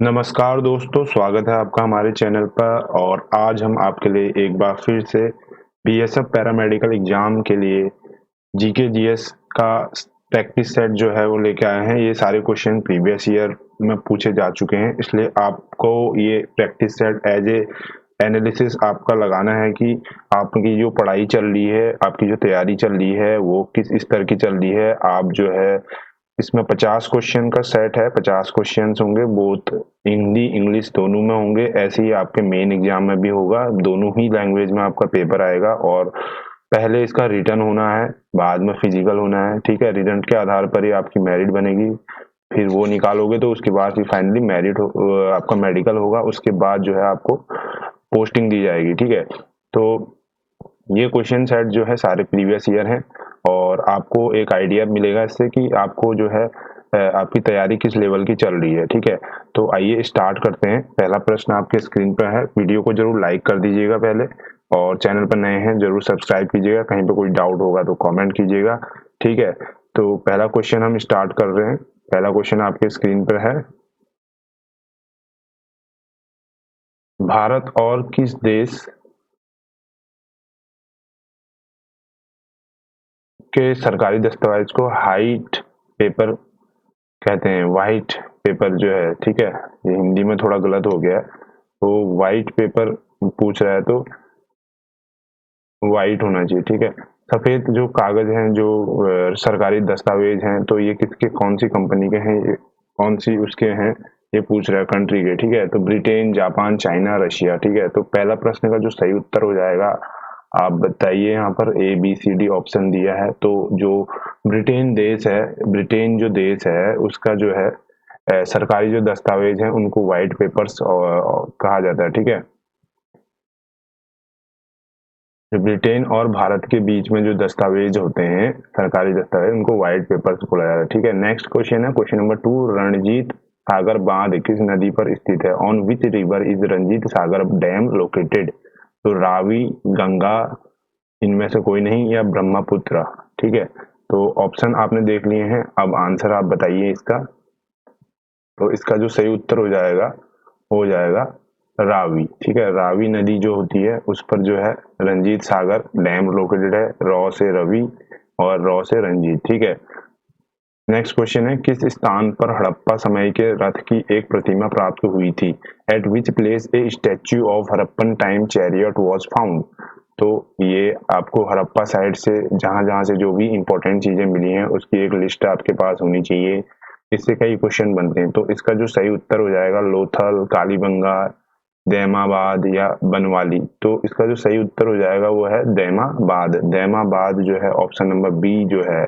नमस्कार दोस्तों, स्वागत है आपका हमारे चैनल पर। और आज हम आपके लिए एक बार फिर से बीएसएफ पैरामेडिकल एग्जाम के लिए जीके जीएस का प्रैक्टिस सेट जो है वो लेके आए हैं। ये सारे क्वेश्चन प्रीवियस ईयर में पूछे जा चुके हैं, इसलिए आपको ये practice set as a analysis आपका लगाना है कि आपकी जो पढ़ाई चल रही है, आपकी जो तैयारी चल रही है वो किस स्तर की चल रही है। आप जो है इसमें 50 क्वेश्चन का सेट है, 50 क्वेश्चन होंगे, बोथ हिंदी इंग्लिश दोनों में होंगे। ऐसे ही आपके मेन एग्जाम में भी होगा, दोनों ही लैंग्वेज में आपका पेपर आएगा। और पहले इसका रिटन होना है, बाद में फिजिकल होना है। ठीक है, रिटन के आधार पर ही आपकी मेरिट बनेगी, फिर वो निकालोगे तो उसके बाद फिर फाइनली मेरिट आपका मेडिकल होगा। उसके बाद जो है आपको पोस्टिंग दी जाएगी। ठीक है, तो ये क्वेश्चन सेट जो है सारे प्रीवियस ईयर हैं और आपको एक आइडिया मिलेगा इससे कि आपको जो है आपकी तैयारी किस लेवल की चल रही है। ठीक है, तो आइए स्टार्ट करते हैं। पहला प्रश्न आपके स्क्रीन पर है। वीडियो को जरूर लाइक कर दीजिएगा पहले, और चैनल पर नए हैं जरूर सब्सक्राइब कीजिएगा। कहीं पे कोई डाउट होगा तो कमेंट कीजिएगा। ठीक है, तो पहला क्वेश्चन हम स्टार्ट कर रहे हैं। पहला क्वेश्चन आपके स्क्रीन पर है। भारत और किस देश के सरकारी दस्तावेज को हाइट पेपर कहते हैं? व्हाइट पेपर जो है, ठीक है, ये हिंदी में थोड़ा गलत हो गया है, तो व्हाइट पेपर पूछ रहा है तो व्हाइट होना चाहिए। ठीक है, सफेद जो कागज हैं, जो सरकारी दस्तावेज हैं, तो ये किसके, कौन सी कंपनी के हैं, ये कौन सी उसके हैं, ये पूछ रहा है कंट्री के। ठीक है, तो ब्रिटेन, जापान, चाइना, रशिया। ठीक है, तो पहला प्रश्न का जो सही उत्तर हो जाएगा, आप बताइए। यहाँ पर A B C D option दिया है, तो जो ब्रिटेन देश है, ब्रिटेन जो देश है उसका जो है सरकारी जो दस्तावेज हैं उनको व्हाइट पेपर्स कहा जाता है। ठीक है, जो ब्रिटेन और भारत के बीच में जो दस्तावेज होते हैं, सरकारी दस्तावेज, उनको व्हाइट पेपर्स बोला जाता है। ठीक है, नेक्स्ट क्वेश्चन है, क्वेश्चन नंबर 2। रणजीत सागर बांध किस नदी पर स्थित है? On which river is Ranjit Sagar dam located? तो रावी, गंगा, इनमें से कोई नहीं, या ब्रह्मपुत्र। ठीक है, तो ऑप्शन आपने देख लिए हैं, अब आंसर आप बताइए इसका। तो इसका जो सही उत्तर हो जाएगा रावी। ठीक है, रावी नदी जो होती है उस पर जो है रंजीत सागर डैम लोकेटेड है। रॉ से रवि और रॉ से रंजीत। ठीक है, नेक्स्ट क्वेश्चन है, किस स्थान पर हड़प्पा समय के रथ की एक प्रतिमा प्राप्त हुई थी? Eight which place a statue of Harappan time chariot was found? तो ये आपको हड़प्पा साइड से जहां जहां से जो भी इंपॉर्टेंट चीजें मिली हैं उसकी एक लिस्ट आपके पास होनी चाहिए। इससे कई क्वेश्चन बनते हैं, तो इसका जो सही उत्तर हो जाएगा लोथल, कालीबंगा, दैमाबाद या बनवाली। तो इसका जो सही उत्तर हो जाएगा वो है दैमाबाद। दैमाबाद जो है ऑप्शन नंबर बी जो है,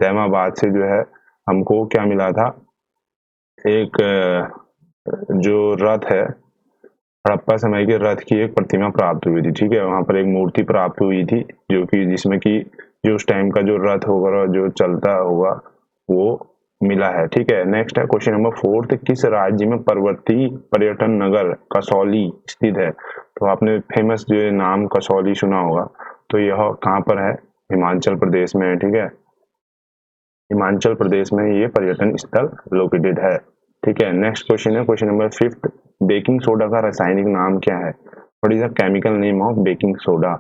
दैमाबाद से जो है हमको क्या मिला था, एक जो रथ है, हड़प्पा समय के रथ की एक प्रतिमा प्राप्त हुई थी। ठीक है, वहां पर एक मूर्ति प्राप्त हुई थी जो कि जिसमें कि जो उस टाइम का जो रथ होगा, जो चलता होगा, वो मिला है। ठीक है, नेक्स्ट है क्वेश्चन नंबर 4। किस राज्य में पर्वतीय पर्यटन नगर कसौली स्थित है? तो आपने फेमस जो है नाम कसौली सुना होगा, तो यह कहाँ पर है? हिमाचल प्रदेश में है। ठीक है, हिमाचल प्रदेश में ये पर्यटन स्थल लोकेटेड है। ठीक है, नेक्स्ट क्वेश्चन है क्वेश्चन नंबर 5। बेकिंग सोडा का रासायनिक नाम क्या है? What is the chemical name of baking soda?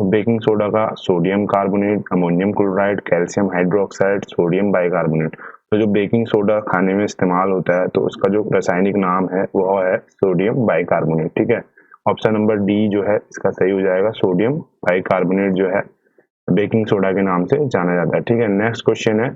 Baking soda का sodium carbonate, ammonium chloride, calcium hydroxide, sodium bicarbonate. तो जो बेकिंग सोडा खाने में इस्तेमाल होता है, तो उसका जो रासायनिक नाम है वो है सोडियम बाइकार्बोनेट। ठीक है, ऑप्शन नंबर डी जो है इसका सही हो जाएगा। सोडियम बाइकार्बोनेट जो है बेकिंग सोडा के नाम से जाना जाता है। ठीक है, नेक्स्ट क्वेश्चन है,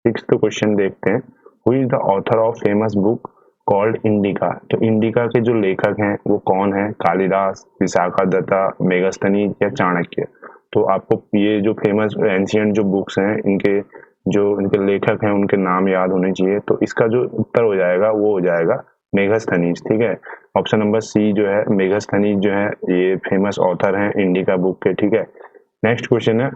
6th क्वेश्चन देखते हैं। Who is the author of famous book called indica? तो इंडिका के जो लेखक हैं वो कौन है? कालिदास, विशाखदत्ता, मेगस्थनी या चाणक्य? तो आपको ये जो फेमस एंशियंट जो बुक्स हैं, इनके जो इनके लेखक हैं उनके नाम याद होने चाहिए। तो इसका जो उत्तर हो जाएगा वो हो जाएगा मेगस्थनीज। ठीक है, ऑप्शन नंबर सी जो है, मेगस्थनीज जो है ये फेमस ऑथर हैं इंडिका बुक के। ठीक है, नेक्स्ट क्वेश्चन है,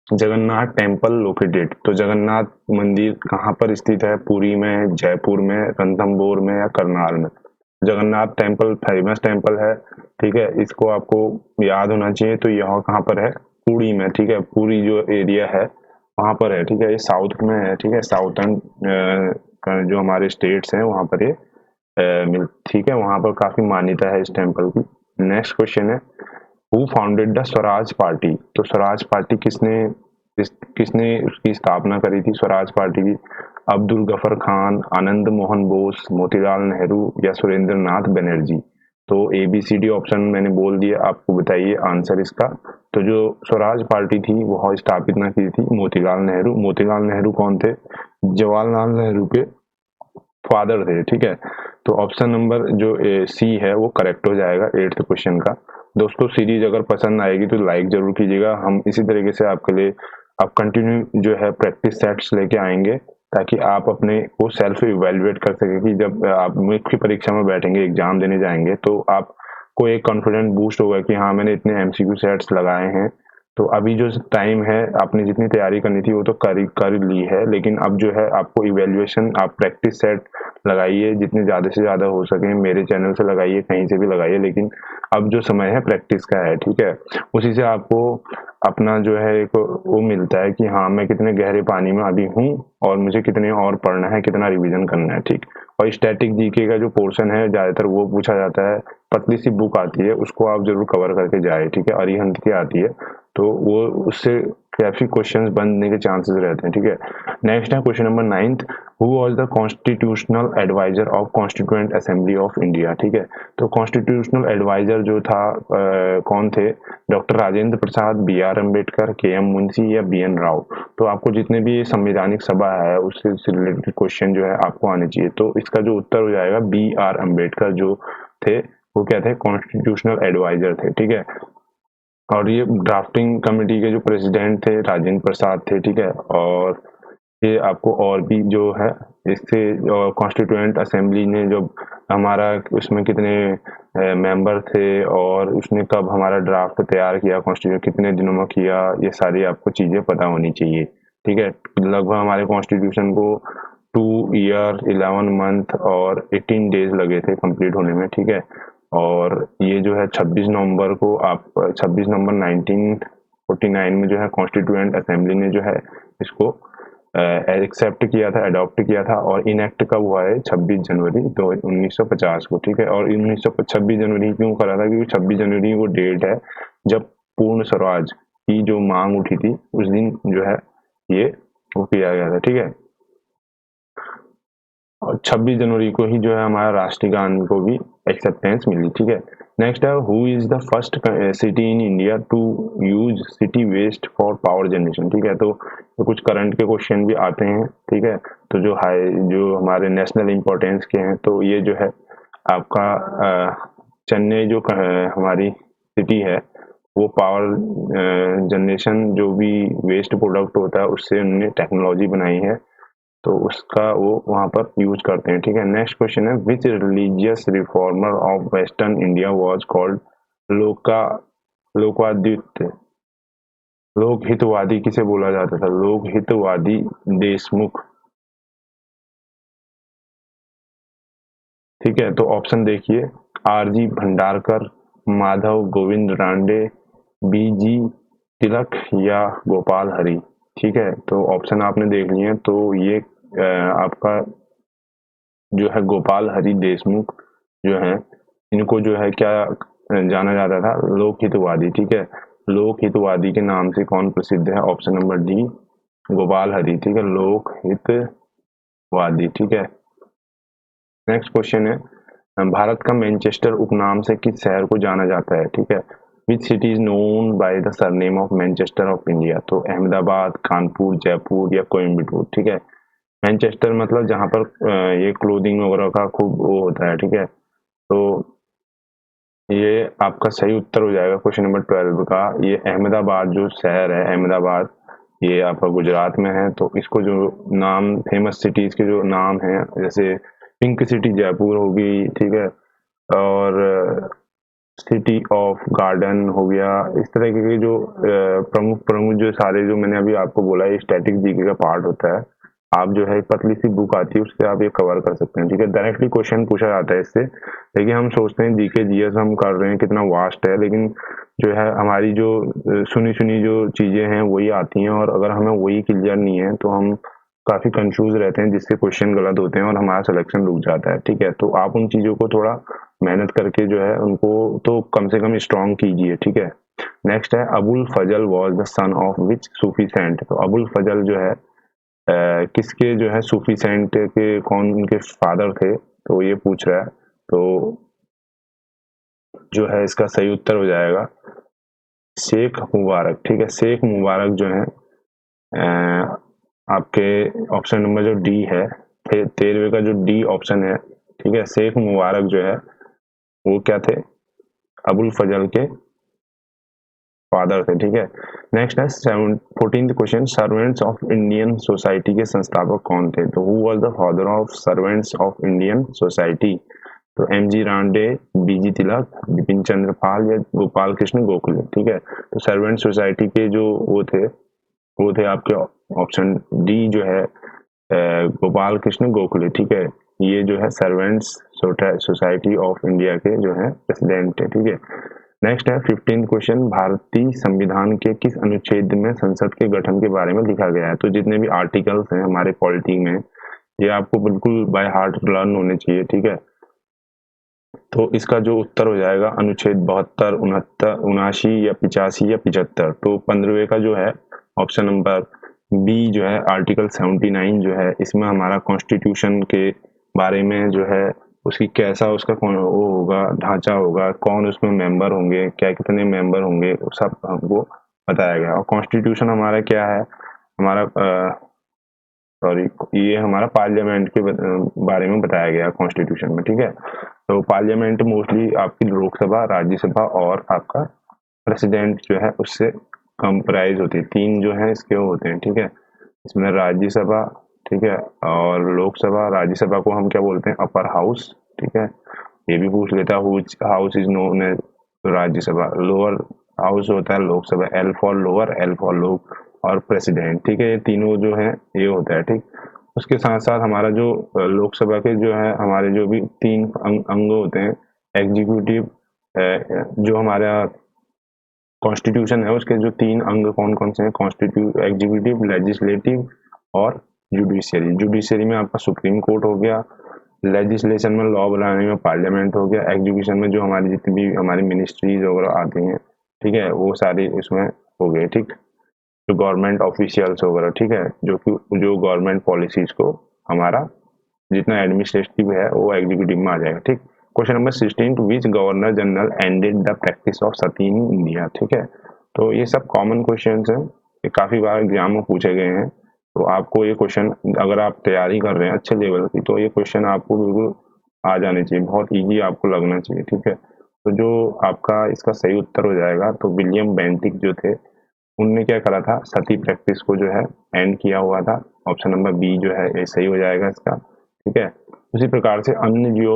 जगन्नाथ टेम्पल लोकेटेड? तो जगन्नाथ मंदिर कहाँ पर स्थित है? पुरी में, जयपुर में, रणथंभौर में या करनाल में? जगन्नाथ टेम्पल फेमस टेम्पल है। ठीक है, इसको आपको याद होना चाहिए। तो यह कहाँ पर है? पुरी में। ठीक है, पुरी जो एरिया है वहां पर है। ठीक है, ये साउथ में है। ठीक है, साउथर्न जो हमारे स्टेट्स हैं वहां पर ये ठीक है, वहां पर काफी मान्यता है इस टेम्पल की। नेक्स्ट क्वेश्चन है, who founded the Swaraj party? तो स्वराज पार्टी किसने उसकी स्थापना करी थी स्वराज पार्टी की? अब्दुल गफर खान, आनंद मोहन बोस, मोतीलाल नेहरू या सुरेंद्र नाथ बनर्जी? तो A B C D option मैंने बोल दिया, आपको बताइए आंसर इसका। तो जो स्वराज पार्टी थी वो स्थापित न की थी मोतीलाल नेहरू। मोतीलाल नेहरू कौन थे? जवाहरलाल नेहरू के फादर थे, ठीक है। तो ऑप्शन नंबर जो सी है वो करेक्ट हो जाएगा 8th क्वेश्चन का। दोस्तों सीरीज अगर पसंद आएगी तो लाइक जरूर कीजिएगा। हम इसी तरीके से आपके लिए अब कंटिन्यू जो है प्रैक्टिस सेट्स लेके आएंगे, ताकि आप अपने को सेल्फ इवेल्युएट कर सके कि जब आप मुख्य परीक्षा में बैठेंगे, एग्जाम देने जाएंगे, तो आपको एक कॉन्फिडेंस बूस्ट होगा कि हाँ मैंने इतने एमसीक्यू सेट्स लगाए हैं। तो अभी जो टाइम है, आपने जितनी तैयारी करनी थी वो तो कर ली है, लेकिन अब जो है आपको इवेल्युएशन, आप प्रैक्टिस सेट लगाइए जितने ज़्यादा से ज़्यादा हो सके। मेरे चैनल से लगाइए, कहीं से भी लगाइए, लेकिन अब जो समय है प्रैक्टिस का है, ठीक है। उसी से आपको अपना जो है एक वो मिलता है कि हाँ मैं कितने गहरे पानी में अभी हूँ और मुझे कितने और पढ़ना है, कितना रिवीजन करना है, ठीक। और स्टैटिक जीके का जो पोर्शन है ज़्यादातर वो पूछा जाता है, पतली सी बुक आती है उसको आप जरूर कवर करके जाए, ठीक है। अरिहंत की आती है, तो वो उससे काफी क्वेश्चंस बनने के चांसेस रहते हैं, ठीक है। नेक्स्ट है question number 9th, who was the constitutional adviser of constituent assembly of India? ठीक है, तो कॉन्स्टिट्यूशनल एडवाइजर जो था कौन थे? Doctor Rajendra Prasad, B R Ambedkar, K M Munshi या बी एन राव? तो आपको जितने भी संवैधानिक सभा है उससे रिलेटेड क्वेश्चन जो है आपको आने चाहिए। तो इसका जो उत्तर हो जाएगा बी आर अम्बेडकर जो थे वो क्या थे? कॉन्स्टिट्यूशनल एडवाइजर थे, ठीक है। और ये ड्राफ्टिंग कमेटी के जो प्रेसिडेंट थे राजेंद्र प्रसाद थे, ठीक है। और ये आपको और भी जो है इससे कॉन्स्टिट्यूएंट असेंबली ने जो हमारा उसमें कितने मेंबर थे और उसने कब हमारा ड्राफ्ट तैयार किया, कॉन्स्टिट्यूशन कितने दिनों में किया, ये सारी आपको चीज़ें पता होनी चाहिए, ठीक है। लगभग हमारे कॉन्स्टिट्यूशन को 2 ईयर 11 मंथ और 18 डेज लगे थे कंप्लीट होने में, ठीक है। और ये जो है 26 नवंबर 1949 में जो है कॉन्स्टिट्यूएंट असेंबली ने जो है इसको एक्सेप्ट किया था, अडॉप्ट किया था। और इनएक्ट कब हुआ है? 26 जनवरी 1950 को, ठीक है। और 26 जनवरी क्यों करा था? क्योंकि 26 जनवरी वो डेट है जब पूर्ण स्वराज की जो मांग उठी थी, उस दिन जो है ये वो किया गया था, ठीक है। और 26 जनवरी को ही जो है हमारा राष्ट्रीय गान को भी एक्सेप्टेंस मिली, ठीक है। नेक्स्ट है, who is the first city in India to use city waste for power generation? ठीक है, तो कुछ करंट के क्वेश्चन भी आते हैं, ठीक है। तो जो हमारे नेशनल इम्पोर्टेंस के हैं, तो ये जो है आपका चेन्नई जो हमारी सिटी है वो पावर जनरेशन जो भी वेस्ट प्रोडक्ट होता है उससे उन्होंने टेक्नोलॉजी बनाई है, तो उसका वो वहां पर यूज करते हैं, ठीक है। नेक्स्ट क्वेश्चन है, which religious reformer of western India was called Loka Lokaditya? लोकहितवादी किसे बोला जाता था? लोकहितवादी देशमुख, ठीक है। तो ऑप्शन देखिए, आरजी भंडारकर, माधव गोविंद रानडे, बीजी तिलक या गोपाल हरि? ठीक है, तो ऑप्शन आपने देख लिए हैं। तो ये आपका जो है गोपाल हरि देशमुख जो है, इनको जो है क्या जाना जाता था? लोकहितवादी, ठीक है। लोकहितवादी के नाम से कौन प्रसिद्ध है? Option number D Gopal Hari, ठीक है, लोकहितवादी, ठीक है। नेक्स्ट क्वेश्चन है, भारत का मैनचेस्टर उपनाम से किस शहर को जाना जाता है? ठीक है, which city is known by the surname of Manchester of India? तो अहमदाबाद, कानपुर, जयपुर या कोयम्बटूर? ठीक है, मैनचेस्टर मतलब जहां पर ये क्लोथिंग वगैरह का खूब वो होता है, ठीक है। तो ये आपका सही उत्तर हो जाएगा क्वेश्चन नंबर 12 का। ये अहमदाबाद जो शहर है, अहमदाबाद, ये आपका गुजरात में है। तो इसको जो नाम फेमस सिटीज के जो नाम है, जैसे पिंक सिटी जयपुर होगी, ठीक है, और सिटी ऑफ गार्डन हो गया, इस तरह के जो प्रमुख प्रमुख जो सारे जो मैंने अभी आपको बोला, ये स्टैटिक जीके का पार्ट होता है। आप जो है पतली सी बुक आती है उससे आप ये कवर कर सकते हैं, ठीक है। डायरेक्टली क्वेश्चन पूछा जाता है इससे, लेकिन हम सोचते हैं जीके जीएस हम कर रहे हैं कितना वास्ट है, लेकिन जो है हमारी जो सुनी सुनी जो चीजें हैं वही आती हैं, और अगर हमें वही क्लियर नहीं है तो हम काफी कंफ्यूज रहते हैं, जिससे क्वेश्चन गलत होते हैं और हमारा सिलेक्शन रुक जाता है। ठीक है, तो आप उन चीजों को थोड़ा मेहनत करके जो है उनको तो कम से कम स्ट्रॉन्ग कीजिए। ठीक है, नेक्स्ट है Abul Fazal was the son of which Sufi saint. तो अबुल फजल जो है किसके जो है सूफी सेंट के कौन उनके फादर थे, तो ये पूछ रहा है। तो जो है इसका सही उत्तर हो जाएगा शेख मुबारक। ठीक है, शेख मुबारक जो है आपके ऑप्शन नंबर जो डी है 13वें का जो डी ऑप्शन है, ठीक है, शेख मुबारक जो है वो क्या थे, अबुल फजल के फादर थे। ठीक है, नेक्स्ट है 14th question, servants of Indian society के संस्थापक कौन थे। तो who was the father of servants of Indian society. तो एमजी रांडे, बीजी तिलक, बिपिन चंद्र पाल या गोपाल कृष्ण गोखले। ठीक है, तो सर्वेंट सोसाइटी के जो वो थे आपके ऑप्शन डी जो है गोपाल कृष्ण गोखले। ठीक है, ये जो है सर्वेंट्स सोसाइटी ऑफ इंडिया के जो है प्रेसिडेंट है। ठीक है, नेक्स्ट है 15th क्वेश्चन, भारतीय संविधान के किस अनुच्छेद में संसद के गठन के बारे में लिखा गया है। तो जितने भी आर्टिकल्स हैं हमारे पॉलिटी में, ये आपको बिल्कुल बाय हार्ट लर्न होने चाहिए। ठीक है, तो इसका जो उत्तर हो जाएगा अनुच्छेद 72, 69, 79 या 85 या 75। तो 15वें का जो है ऑप्शन नंबर बी जो है आर्टिकल 79 जो है, इसमें हमारा कॉन्स्टिट्यूशन के बारे में जो है उसकी कैसा उसका कौन वो होगा, ढांचा होगा, कौन उसमें मेंबर होंगे, क्या कितने मेंबर होंगे, सब हमको बताया गया। और कॉन्स्टिट्यूशन हमारा क्या है, हमारा सॉरी ये हमारा पार्लियामेंट के बारे में बताया गया कॉन्स्टिट्यूशन में। ठीक है, तो पार्लियामेंट मोस्टली आपकी लोकसभा, राज्यसभा और आपका प्रेसिडेंट जो है उससे कंप्राइज होती है। तीन जो है इसके होते हैं। ठीक है, इसमें राज्यसभा, ठीक है, और लोकसभा। राज्यसभा को हम क्या बोलते हैं, अपर हाउस। ठीक है, ये भी पूछ लेता है house is known as Rajya Sabha. Lower house होता है Lok Sabha, L for lower, L for Lok और प्रेसिडेंट। ठीक है, ये तीनों जो है ये होता है। ठीक, उसके साथ साथ हमारा जो लोकसभा के जो है हमारे जो भी तीन अंग होते हैं, एग्जीक्यूटिव जो हमारा कॉन्स्टिट्यूशन है उसके जो तीन अंग कौन कौन से हैं, एग्जीक्यूटिव, लेजिस्लेटिव और जुडिशियरी। जुडिशियरी में आपका सुप्रीम कोर्ट हो गया, लेजिस्लेशन में लॉ बनाने में पार्लियामेंट हो गया, एग्जीक्यूशन में जो हमारी जितनी भी हमारी मिनिस्ट्रीज वगैरह आती हैं, ठीक है, वो सारी इसमें हो गए। ठीक, जो गवर्नमेंट ऑफिशियल्स वगैरह, ठीक है, जो गवर्नमेंट पॉलिसीज को हमारा जितना एडमिनिस्ट्रेटिव है वो एग्जीक्यूटिव में आ जाएगा। ठीक, question number 16, which governor general ended the practice of Sati in India. ठीक है, तो ये सब कॉमन क्वेश्चंस हैं, ये काफी बार एग्जाम में पूछे गए हैं। तो आपको ये क्वेश्चन अगर आप तैयारी कर रहे हैं अच्छे लेवल की, तो ये क्वेश्चन आपको बिल्कुल आ जाने चाहिए, बहुत ईजी आपको लगना चाहिए। ठीक है, तो जो आपका इसका सही उत्तर हो जाएगा, तो विलियम बेंटिक जो थे उनने क्या करा था, सती प्रैक्टिस को जो है एंड किया हुआ था। ऑप्शन नंबर बी जो है ये सही हो जाएगा इसका। ठीक है, उसी प्रकार से अन्य जो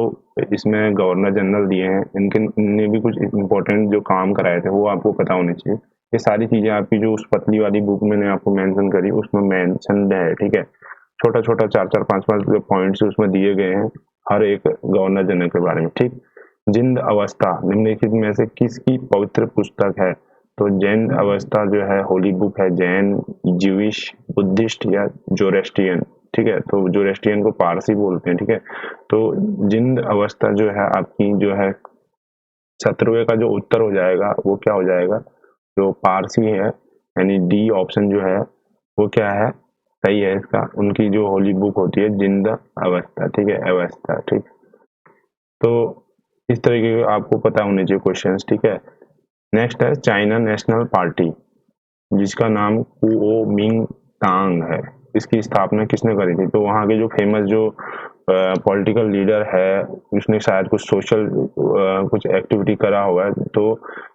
इसमें गवर्नर जनरल दिए हैं इनने भी कुछ इंपॉर्टेंट जो काम कराए थे वो आपको पता होने चाहिए। ये सारी चीजें आपकी जो उस पतली वाली बुक मैंने आपको मेंशन करी उसमें मेंशन है। ठीक है, छोटा छोटा 4-4, 5-5 जो पॉइंट्स उसमें दिए गए हैं हर एक गवर्नर जनरल के बारे में। ठीक, जिंद अवस्था निम्नलिखित में से किसकी पवित्र पुस्तक है। तो जैन अवस्था जो है होली बुक है, जैन, ज्यूइश, बुद्धिस्ट या जोरेस्ट्रियन। ठीक है, तो जोरेस्ट्रियन को पारसी बोलते हैं। ठीक है, तो जिंद अवस्था जो है आपकी जो है 17वें का जो उत्तर हो जाएगा वो क्या हो जाएगा, जो पारसी है, यानी डी ऑप्शन जो है वो क्या है, सही है इसका। उनकी जो होली बुक होती है जिंद अवस्था। ठीक है, अवस्था। ठीक, तो इस तरीके के आपको पता होने चाहिए क्वेश्चंस। ठीक है, नेक्स्ट है चाइना नेशनल पार्टी जिसका नाम कुओमिंग तांग है, इसकी स्थापना किसने करी थी। तो वहाँ के जो फेमस जो पॉलिटिकल लीडर है उसने शायद कुछ सोशल कुछ एक्टिविटी करा हुआ है, तो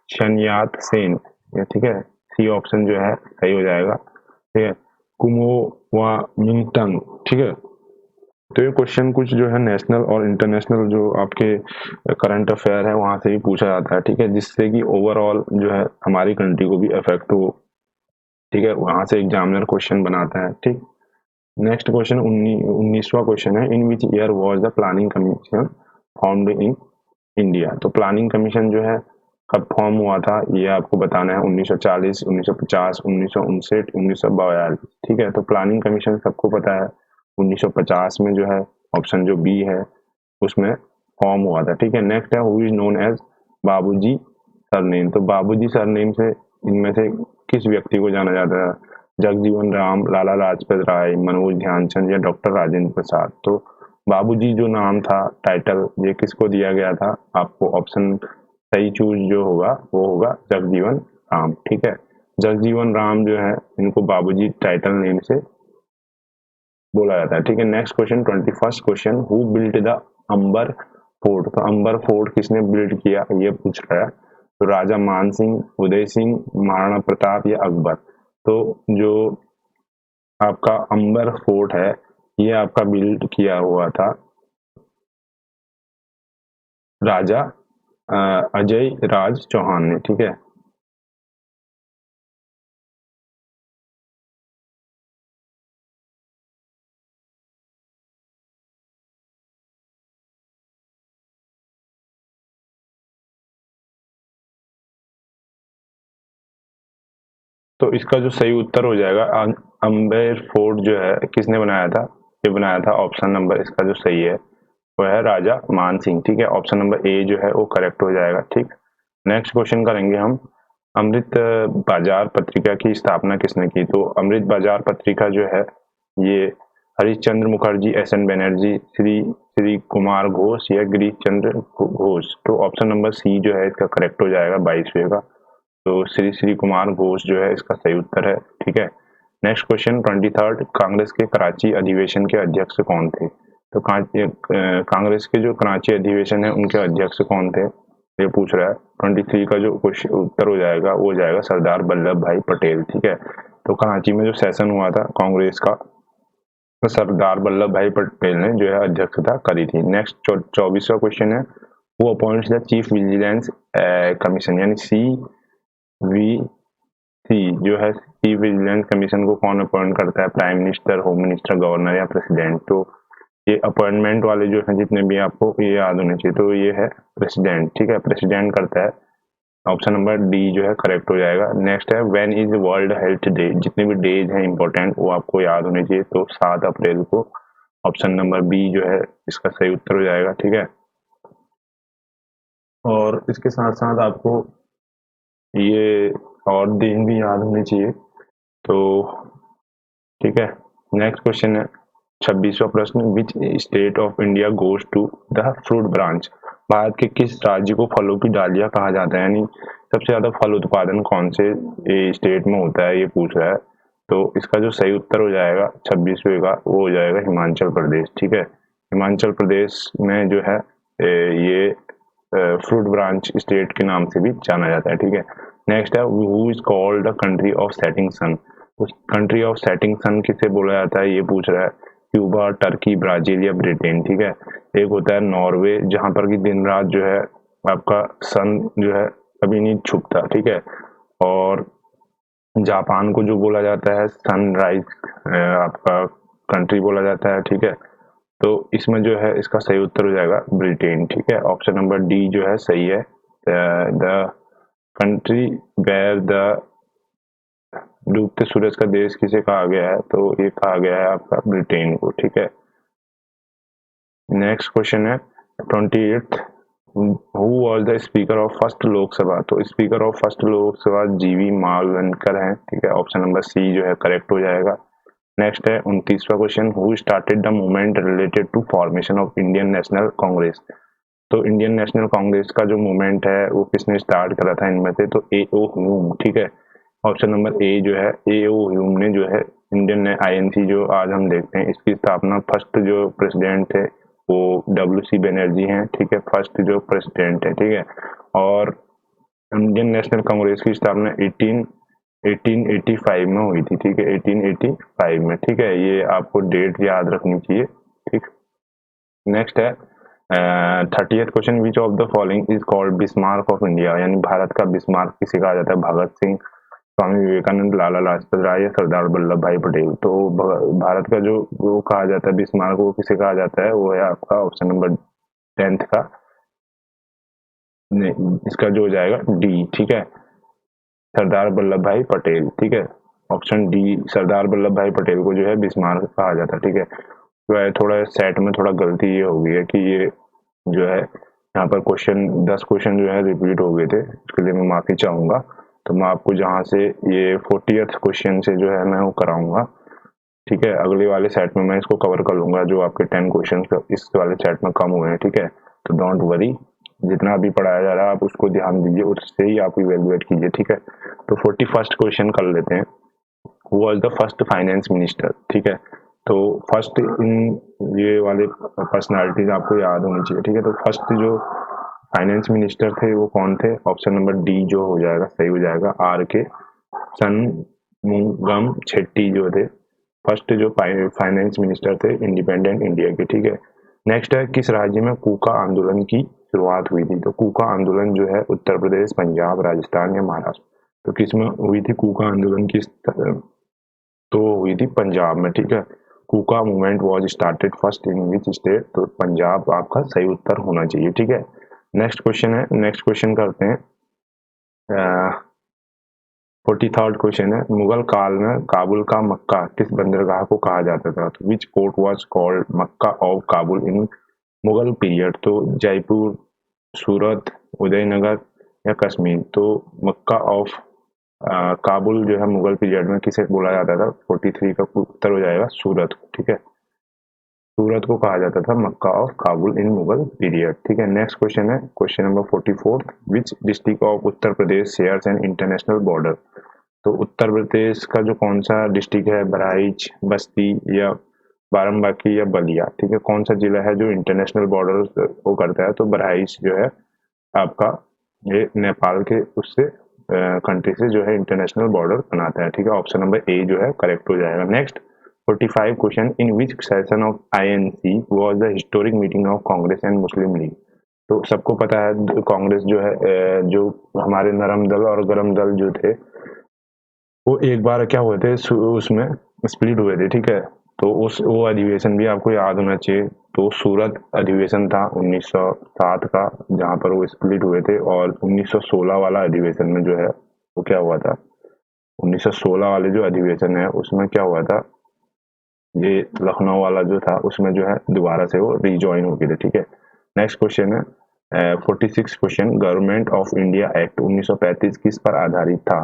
शन यात सेन। ठीक है, सी ऑप्शन जो है सही हो जाएगा। ठीक है, कुओमिंग। ठीक है, तो ये क्वेश्चन कुछ जो है नेशनल और इंटरनेशनल जो आपके करंट अफेयर है वहां से भी पूछा जाता है। ठीक है, जिससे कि ओवरऑल जो है हमारी कंट्री को भी इफेक्ट हो। ठीक है, वहां से एग्जामिनर क्वेश्चन बनाता है। ठीक, नेक्स्ट क्वेश्चन 19वां क्वेश्चन है, in which year was the planning commission found in India. तो प्लानिंग कमीशन जो है कब फॉर्म हुआ था ये आपको बताना है, 1940, 1950, 1959, 1942। ठीक है, तो प्लानिंग कमीशन सबको पता है 1950 में जो है ऑप्शन जो बी है उसमें फॉर्म हुआ था। ठीक है, नेक्स्ट है हु इज नोन एज बाबूजी सरनेम। तो बाबूजी सरनेम से इनमें से किस व्यक्ति को जाना जाता है? जगजीवन राम, लाला लाजपत राय, मनोज ध्यानचंद या डॉक्टर राजेंद्र प्रसाद। तो बाबूजी जो नाम था, टाइटल, ये किसको दिया गया था? आपको ऑप्शन सही चूज जो होगा वो होगा जगजीवन राम। ठीक है, जगजीवन राम जो है इनको बाबूजी टाइटल नेम से बोला जाता है। ठीक है, next question, 21st question, who built the Amber fort. तो अंबर फोर्ट किसने बिल्ड किया ये पूछ रहा है। तो राजा मान सिंह, उदय सिंह, महाराणा प्रताप या अकबर। तो जो आपका अंबर फोर्ट है ये आपका बिल्ड किया हुआ था राजा अजय राज चौहान ने। ठीक है, तो इसका जो सही उत्तर हो जाएगा अंबर फोर्ट जो है किसने बनाया था? ये बनाया था ऑप्शन नंबर, इसका जो सही है वो है राजा मान सिंह। ठीक है, ऑप्शन नंबर ए जो है वो करेक्ट हो जाएगा। ठीक, नेक्स्ट क्वेश्चन करेंगे हम, अमृत बाजार पत्रिका की स्थापना किसने की? तो अमृत बाजार पत्रिका जो है ये हरिश्चंद्र मुखर्जी, एस एन बनर्जी, श्री श्री कुमार घोष या गिरीश चंद्र घोष। तो ऑप्शन नंबर सी जो है इसका करेक्ट हो जाएगा 22वें का। तो श्री श्री कुमार घोष जो है इसका सही उत्तर है। ठीक है, नेक्स्ट क्वेश्चन, 23rd, कांग्रेस के कराची अधिवेशन के अध्यक्ष कौन थे? तो कांग्रेस के जो कराची अधिवेशन है उनके अध्यक्ष कौन थे ये पूछ रहा है। 23 का जो उत्तर हो जाएगा वो जाएगा सरदार वल्लभ भाई पटेल। ठीक है, तो कराची में जो सेशन हुआ था कांग्रेस का तो सरदार वल्लभ भाई पटेल ने जो है अध्यक्षता करी थी। नेक्स्ट 24वां क्वेश्चन है, वो appoints the chief vigilance commission, यानी CVC जो है चीफ विजिलेंस कमीशन को कौन अपॉइंट करता है? Prime minister, home minister, governor या प्रेसिडेंट। तो ये अपॉइंटमेंट वाले जो है जितने भी आपको ये याद होने चाहिए, तो ये है प्रेसिडेंट। ठीक है, प्रेसिडेंट करता है। ऑप्शन नंबर डी जो है करेक्ट हो जाएगा। नेक्स्ट है when is world health day. जितने भी डेज हैं इंपॉर्टेंट वो आपको याद होने चाहिए, तो 7 अप्रैल को। ऑप्शन नंबर बी जो है इसका सही उत्तर हो जाएगा। ठीक है, और इसके साथ साथ आपको ये और दिन भी याद होने चाहिए। तो ठीक है, नेक्स्ट क्वेश्चन है 26वां प्रश्न, which state of India goes to the fruit branch. Bharat के किस राज्य को फलों की डालियां कहा जाता है, यानी सबसे ज्यादा फल उत्पादन कौन से स्टेट में होता है ये पूछ रहा है। तो इसका जो सही उत्तर हो जाएगा 26वें का वो हो जाएगा हिमाचल प्रदेश। ठीक है, हिमाचल प्रदेश में जो है ये फ्रूट ब्रांच स्टेट के नाम से भी जाना जाता है। ठीक है, नेक्स्ट है who is called the country of setting sun. उस कंट्री ऑफ सेटिंग सन किसे बोला जाता है ये पूछ रहा है। क्यूबा, टर्की, ब्राजील या ब्रिटेन। ठीक है, एक होता है नॉर्वे जहां पर कि दिन रात जो है आपका सन जो है कभी नहीं छुपता। ठीक है, और जापान को जो बोला जाता है सनराइज आपका कंट्री बोला जाता है। ठीक है, तो इसमें जो है इसका सही उत्तर हो जाएगा ब्रिटेन। ठीक है, ऑप्शन नंबर डी जो है सही है। द कंट्री वेयर द डूबते सूरज का देश किसे कहा गया है? तो ये कहा गया है आपका ब्रिटेन को। ठीक है, नेक्स्ट क्वेश्चन है 28th, who was the speaker of first Lok Sabha. तो स्पीकर ऑफ फर्स्ट लोकसभा जीवी मालवनकर हैं। ठीक है, ऑप्शन नंबर सी जो है करेक्ट हो जाएगा। नेक्स्ट है 29वां question, who started the movement related to formation of Indian National Congress. तो इंडियन नेशनल कांग्रेस का जो मूवमेंट है वो किसने स्टार्ट करा था इनमें से? तो A.O. ह्यूम। ठीक है, ऑप्शन नंबर ए जो है A.O. ह्यूम ने जो है इंडियन INC जो आज हम देखते हैं इसकी स्थापना फर्स्ट जो प्रेसिडेंट थे वो WC बनर्जी हैं। ठीक है, फर्स्ट जो प्रेसिडेंट है। ठीक है, और इंडियन नेशनल कांग्रेस की स्थापना 1885 में हुई थी। ठीक है, 1885 में। ठीक है, ये आपको डेट याद रखनी चाहिए। ठीक, नेक्स्ट है 30th question, which of the following is called Bismarck of India. यानी भारत का बिस्मार्क किसे कहा जाता है? भगत सिंह, स्वामी विवेकानंद, लाला लाजपत राय या सरदार वल्लभ भाई पटेल। तो भारत का जो वो कहा जाता है बिस्मार्क वो किसे कहा जाता है? वो है आपका ऑप्शन नंबर 10th का नहीं, इसका जो हो जाएगा डी, ठीक है, सरदार वल्लभ भाई पटेल, ठीक है, ऑप्शन डी सरदार वल्लभ भाई पटेल को जो है बिस्मार्क कहा जाता है, ठीक है। तो थोड़ा सेट में थोड़ा गलती ये हो गई है कि ये जो है यहाँ पर क्वेश्चन 10 क्वेश्चन जो है रिपीट हो गए थे, इसके लिए मैं माफी चाहूंगा। तो मैं आपको जहाँ से ये 40th क्वेश्चन से जो है मैं वो कराऊंगा, ठीक है। अगले वाले सेट में मैं इसको कवर कर लूंगा जो आपके 10 क्वेश्चन इस वाले सेट में कम हुए हैं, ठीक है। तो डोंट वरी, जितना भी पढ़ाया जा रहा है आप उसको ध्यान दीजिए, उससे ही आप इवेलुएट कीजिए, ठीक है। तो 41st क्वेश्चन कर लेते हैं। Who was the first finance minister, ठीक है। तो फर्स्ट इन ये वाले पर्सनालिटीज आपको याद होनी चाहिए, ठीक है। तो फर्स्ट जो फाइनेंस मिनिस्टर थे वो कौन थे? ऑप्शन नंबर डी जो हो जाएगा सही हो जाएगा, आर के शनमुगम छेट्टी जो थे फर्स्ट जो फाइनेंस मिनिस्टर थे इंडिपेंडेंट इंडिया के, ठीक है। नेक्स्ट है, किस राज्य में कूका आंदोलन की शुरुआत हुई थी? तो कूका आंदोलन जो है उत्तर प्रदेश, पंजाब, राजस्थान या महाराष्ट्र। तो किस में हुई थी कूका आंदोलन की? तो हुई थी पंजाब में, ठीक है। Kuka movement was started first in which state? तो पंजाब आपका सही उत्तर होना चाहिए, ठीक है। नेक्स्ट क्वेश्चन है, नेक्स्ट क्वेश्चन करते हैं। 43rd क्वेश्चन है, मुगल काल में काबुल का मक्का किस बंदरगाह को कहा जाता था? तो विच port was called Mecca of Kabul in Mughal period? तो जयपुर, सूरत, उदयनगर या कश्मीर। तो मक्का ऑफ काबुल जो है मुगल पीरियड में किसे बोला जाता था? 43 का उत्तर हो जाएगा सूरत, ठीक है। सूरत को कहा जाता था Mecca of Kabul in Mughal period, ठीक है। नेक्स्ट क्वेश्चन है, question number 44, which district of Uttar Pradesh shares an international border? तो उत्तर प्रदेश का जो कौन सा डिस्ट्रिक्ट है, बहराइच, बस्ती या बाराबंकी या बलिया, ठीक है। कौन सा जिला है जो इंटरनेशनल बॉर्डर वो करता है? तो बहराइच जो है आपका ये नेपाल के उससे कंट्री से जो है इंटरनेशनल बॉर्डर बनाता है, ठीक है। ऑप्शन नंबर ए जो है करेक्ट हो जाएगा। Next 45 question, in which session of INC was the historic meeting of Congress and Muslim league? तो सबको पता है कांग्रेस जो है जो हमारे नरम दल और गरम दल जो थे वो एक बार क्या हुए थे उसमें स्प्लिट हुए थे, ठीक है। तो उस वो अधिवेशन भी आपको याद होना चाहिए। तो सूरत अधिवेशन था 1907 का जहां पर वो स्प्लिट हुए थे, और 1916 वाला अधिवेशन में जो है वो क्या हुआ था, 1916 वाले जो अधिवेशन है उसमें क्या हुआ था, ये लखनऊ वाला जो था उसमें जो है दोबारा से वो रिज्वाइन हो गए थे, ठीक है। नेक्स्ट क्वेश्चन है 46 question, government of India act 1935 किस पर आधारित था?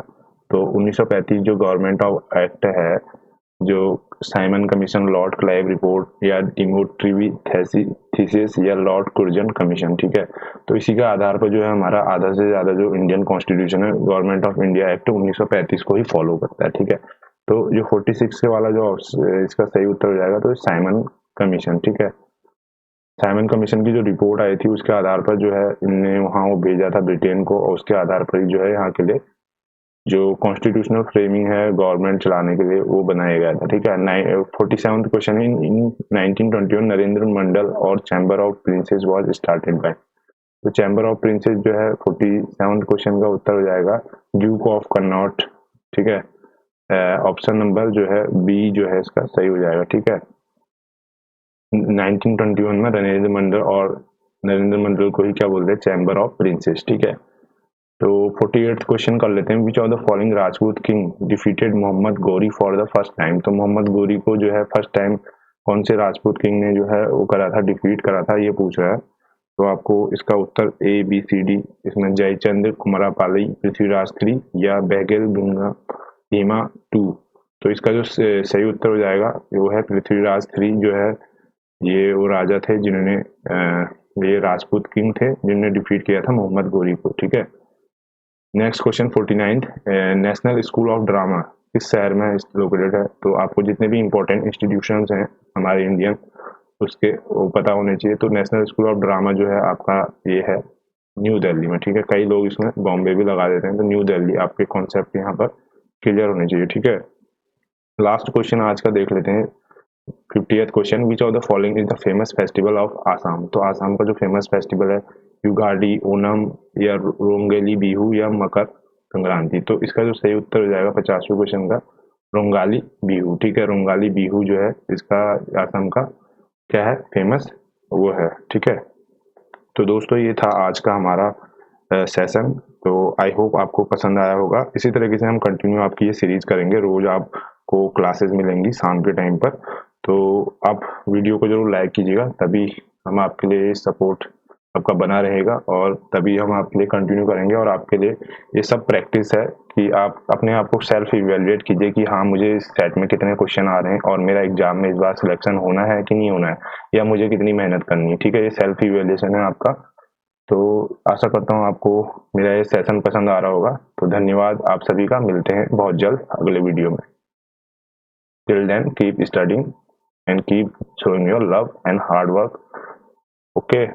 तो 1935 जो गवर्नमेंट ऑफ एक्ट है, जो Simon commission, Lord Clive report या डिमोट्रिवी थीसिस या लॉर्ड कुर्जन कमीशन, ठीक है। तो इसी के आधार पर जो है हमारा आधा से ज्यादा जो इंडियन कॉन्स्टिट्यूशन है गवर्नमेंट ऑफ इंडिया एक्ट 1935 को ही फॉलो करता है, ठीक है। तो जो 46 के वाला जो इसका सही उत्तर हो जाएगा तो साइमन कमीशन, ठीक है। साइमन कमीशन की जो रिपोर्ट आई थी उसके आधार पर जो है इनने वहां वो भेजा था ब्रिटेन को, और उसके आधार पर ही जो है यहाँ के लिए जो कॉन्स्टिट्यूशनल फ्रेमिंग है गवर्नमेंट चलाने के लिए वो बनाया गया था, ठीक है। 47th क्वेश्चन, इन 1921 नरेंद्र मंडल और chamber of princess was started by? तो चैम्बर ऑफ प्रिंसेस जो है 47th क्वेश्चन का उत्तर हो जाएगा ड्यूक ऑफ कन्नॉट, ठीक है। ऑप्शन नंबर जो है बी जो है इसका सही हो जाएगा, ठीक है। 1921 में नरेंद्र मंडल को ही क्या बोलते हैं, चैम्बर ऑफ प्रिंसेस, ठीक है। तो 48th क्वेश्चन कर लेते हैं, which of the following Rajput king defeated Mohammad Ghori for the first time? तो मोहम्मद गौरी को जो है फर्स्ट टाइम कौन से राजपूत किंग ने जो है वो करा था, डिफीट करा था, ये पूछ रहा है। तो आपको इसका उत्तर ए बी सी डी, इसमें जयचंद्र कुमारापाली, पृथ्वीराज 3 या बैगेल गंगा भीमा 2। तो इसका जो सही उत्तर हो जाएगा वो है पृथ्वीराज 3 जो है, ये वो राजा थे जिन्होंने ये राजपूत किंग थे जिन्होंने डिफीट किया था मोहम्मद गौरी को, ठीक है। Next question 49th, national school of drama किस शहर में लोकेटेड है? तो आपको जितने भी इंपॉर्टेंट इंस्टीट्यूशंस हैं हमारे इंडियन उसके वो पता होने चाहिए। तो नेशनल स्कूल ऑफ ड्रामा जो है आपका ये है न्यू दिल्ली में, ठीक है। कई लोग इसमें बॉम्बे भी लगा देते हैं, तो न्यू दिल्ली आपके कॉन्सेप्ट यहाँ पर क्लियर होने चाहिए, ठीक है। लास्ट क्वेश्चन आज का देख लेते हैं, 50th question, which of the following is the famous festival of Assam? तो आसाम का जो फेमस फेस्टिवल है युगाडी, ओनम या रोंगेली बिहू या मकर संक्रांति। तो इसका जो सही उत्तर हो जाएगा 50वें क्वेश्चन का रोंगाली बिहू, ठीक है। रोंगाली बिहू जो है इसका आसाम का क्या है फेमस वो है, ठीक है। तो दोस्तों ये था आज का हमारा सेशन। तो आई होप आपको पसंद आया होगा। इसी तरीके से हम कंटिन्यू आपकी ये सीरीज करेंगे, रोज आपको क्लासेस मिलेंगी शाम के टाइम पर। तो आप वीडियो को जरूर लाइक कीजिएगा, तभी हम आपके लिए सपोर्ट आपका बना रहेगा और तभी हम आपके लिए कंटिन्यू करेंगे। और आपके लिए ये सब प्रैक्टिस है कि आप अपने आप को सेल्फ इवेलुएट कीजिए कि हाँ, मुझे इस सेट में कितने क्वेश्चन आ रहे हैं और मेरा एग्जाम में इस बार सिलेक्शन होना है कि नहीं होना है, या मुझे कितनी मेहनत करनी है। ठीक है, ये सेल्फ इवेल्युएशन है आपका। तो आशा करता हूँ आपको मेरा ये सेशन पसंद आ रहा होगा। तो धन्यवाद आप सभी का, मिलते हैं बहुत जल्द अगले वीडियो में। Till then keep studying and keep showing your love and hard work. Okay.